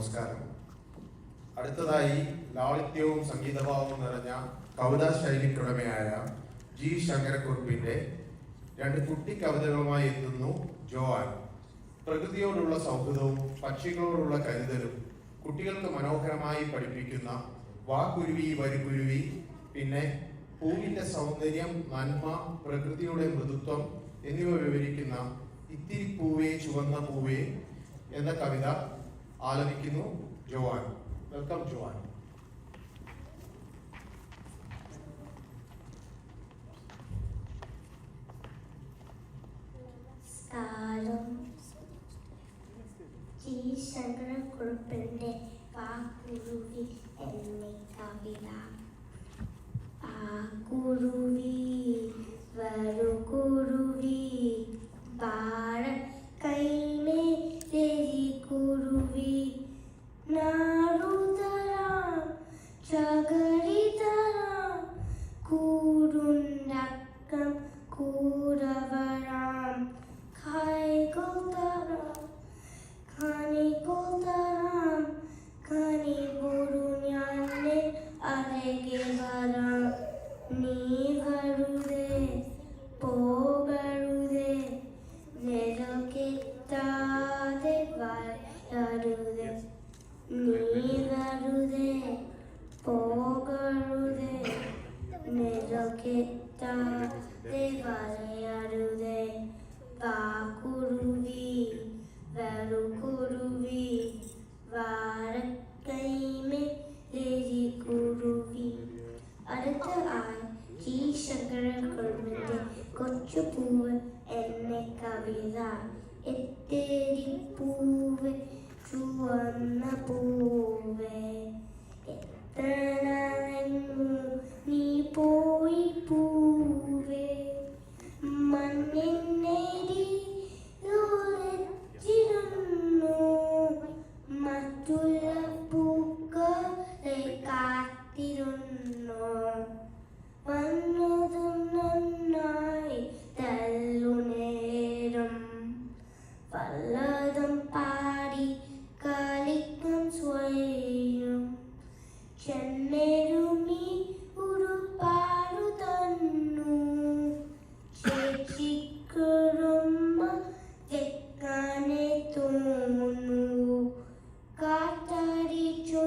നമസ്കാരം. അടുത്തതായി ലാളിത്യവും സംഗീതഭാവവും നിറഞ്ഞ കവിതാ ശൈലിക്കുടമയായ ജി ശങ്കരക്കുറുപ്പിന്റെ 2 കുട്ടി കവിതകളുമായി എത്തുന്നു ജോആൻ. പ്രകൃതിയോടുള്ള സൗഹൃദവും പക്ഷികളോടുള്ള കരുതലും കുട്ടികൾക്ക് മനോഹരമായി പഠിപ്പിക്കുന്ന വാക്കുരുവി വരുകുരുവി, പിന്നെ പൂവിന്റെ സൗന്ദര്യം, നന്മ, പ്രകൃതിയുടെ മൃദുത്വം എന്നിവ വിവരിക്കുന്ന ഇത്തിരി പൂവേ ചുവന്ന പൂവേ എന്ന കവിത ആലപിക്കുന്നു ജോആൻ. Welcome Joan. ജി ശങ്കരക്കുറുപ്പിന്റെ വാക്കുരുവി എന്ന കവിത. വാക്കുരുവി വരുകുരുവി പാട കൈമേരി കുരുവി നാടുതരാം ചകരിതരാം കൂടുണ്ടക്കം കൂടവരാം കൈകൊതരാം കണികൊതരാം കണി പൊരുഞ്ഞാനെ അരകെ വരാം. നീ വരുതേ പോകരുതേ നിരക്കെത്താതെ വരരുതേ. നീ വരുതേ പോകരുതേ നിരക്കെത്താതെ വരരുതേ. വാക്കുരുവി വരുകുരുവി വാരക്കൈമേരി കുരുവി. അടുത്ത ജി ശങ്കരക്കുറുപ്പിന്റെ കൊച്ചുപൂവ് എന്ന കവിത. എത്തേരി പൂവേ ചുവന്ന പൂവേ എത്ര നീ പോയി പൂവേ മണ്ണിനേരി മറ്റുള്ള പൂക്കളെ കാത്തിരുന്നു. വന്നതും നന്നായി തല്ലുനേരം പലതും പാടി കളിക്കാൻ സ്വയം ചെന്നേരുമി ഉറുപ്പാടു തന്നു. ചേച്ചിക്കുറുമ്മ തെക്കാനെ തോന്നു കാറ്റാടി ചോ